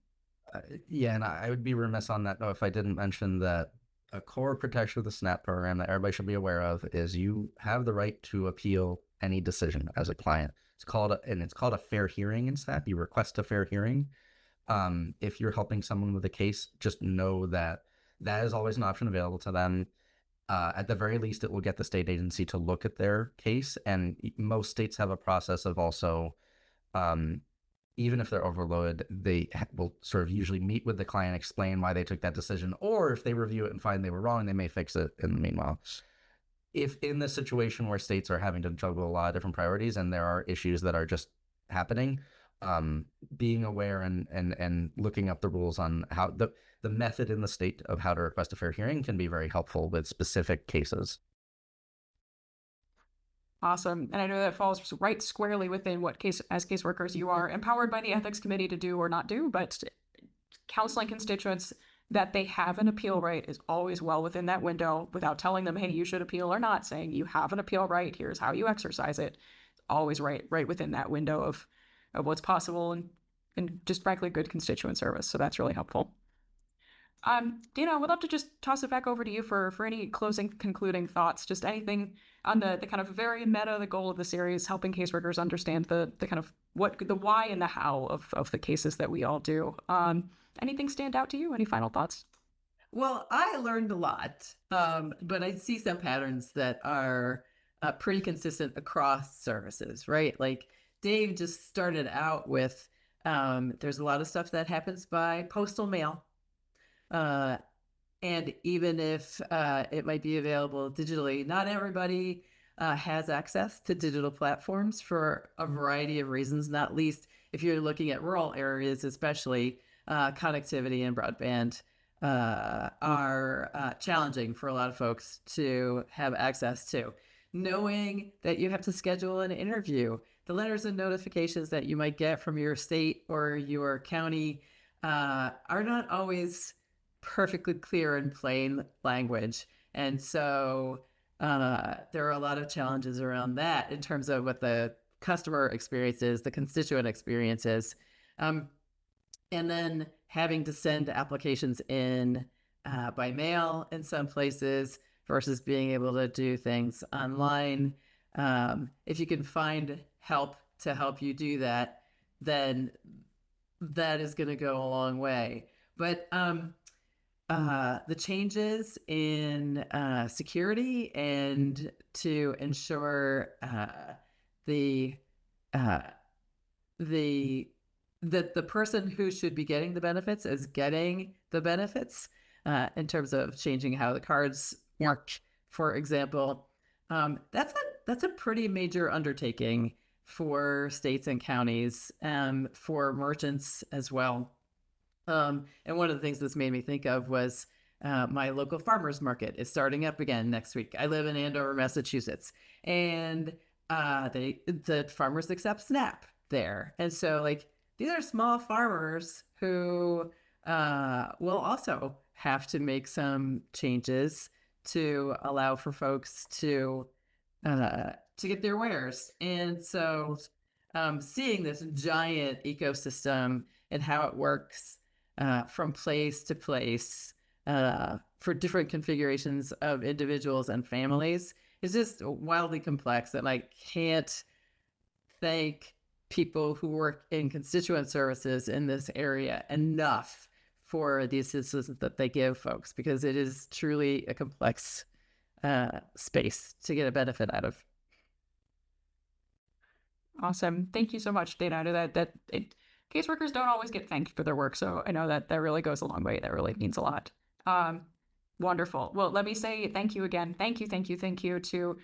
Speaker 3: Yeah, and I would be remiss on that note if I didn't mention that a core protection of the SNAP program that everybody should be aware of is you have the right to appeal any decision as a client. It's called a fair hearing in SNAP. You request a fair hearing. If you're helping someone with a case, just know that that is always an option available to them. At the very least, it will get the state agency to look at their case, and most states have a process of also even if they're overloaded, they will sort of usually meet with the client, explain why they took that decision, or if they review it and find they were wrong, they may fix it in the meanwhile. If in the situation where states are having to juggle a lot of different priorities and there are issues that are just happening, being aware and looking up the rules on how the method in the state of how to request a fair hearing can be very helpful with specific cases.
Speaker 1: Awesome. And I know that falls right squarely within what as caseworkers you are empowered by the ethics committee to do or not do, but counseling constituents that they have an appeal right is always well within that window without telling them, hey, you should appeal or not, saying you have an appeal right, here's how you exercise it. It's always right within that window of what's possible and just frankly good constituent service. So that's really helpful. Dana, I would love to just toss it back over to you for any closing, concluding thoughts, just anything on the kind of very meta, the goal of the series, helping caseworkers understand the kind of the why and the how of the cases that we all do. Anything stand out to you? Any final thoughts?
Speaker 2: Well, I learned a lot, but I see some patterns that are pretty consistent across services, right? Like Dave just started out with, there's a lot of stuff that happens by postal mail. And even if it might be available digitally, not everybody has access to digital platforms for a variety of reasons, not least if you're looking at rural areas, especially connectivity and broadband are challenging for a lot of folks to have access to. Knowing that you have to schedule an interview, the letters and notifications that you might get from your state or your county are not always perfectly clear in plain language. And so there are a lot of challenges around that in terms of what the customer experience is, the constituent experience is. And then having to send applications in by mail in some places versus being able to do things online. If you can find help to help you do that, then that is going to go a long way. But the changes in security and to ensure that the person who should be getting the benefits is getting the benefits in terms of changing how the cards work, for example. That's a pretty major undertaking for states and counties, for merchants as well. And one of the things this made me think of was my local farmers market is starting up again next week. I live in Andover, Massachusetts, and the farmers accept SNAP there. And so like these are small farmers who will also have to make some changes to allow for folks to get their wares. And so seeing this giant ecosystem and how it works from place to place for different configurations of individuals and families is just wildly complex. And I can't thank people who work in constituent services in this area enough for the assistance that they give folks, because it is truly a complex space to get a benefit out of.
Speaker 1: Awesome. Thank you so much, Dana. I know that caseworkers don't always get thanked for their work, so I know that really goes a long way. That really means a lot. Wonderful. Well, let me say thank you again. Thank you to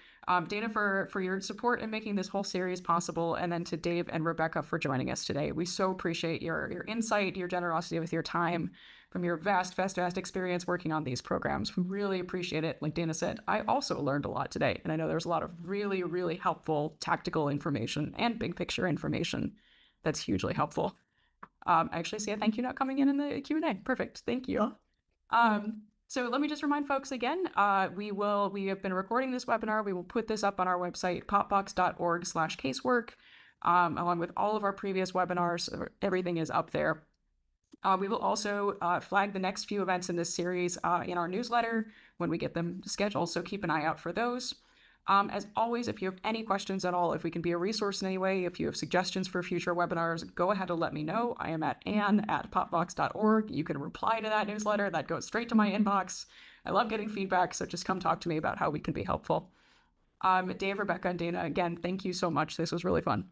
Speaker 1: Dana for your support in making this whole series possible, and then to Dave and Rebecca for joining us today. We so appreciate your insight, your generosity with your time, from your vast experience working on these programs. We really appreciate it. Like Dana said, I also learned a lot today, and I know there's a lot of really helpful tactical information and big picture information that's hugely helpful. I actually see a thank you note coming in the Q&A. Perfect. Thank you. So let me just remind folks again, we have been recording this webinar. We will put this up on our website, popvox.org/casework, along with all of our previous webinars. Everything is up there. We will also flag the next few events in this series in our newsletter when we get them scheduled, so keep an eye out for those. As always, if you have any questions at all, if we can be a resource in any way, if you have suggestions for future webinars, go ahead and let me know. I am at ann@popvox.org. You can reply to that newsletter. That goes straight to my inbox. I love getting feedback, so just come talk to me about how we can be helpful. Dave, Rebecca, and Dana, again, thank you so much. This was really fun.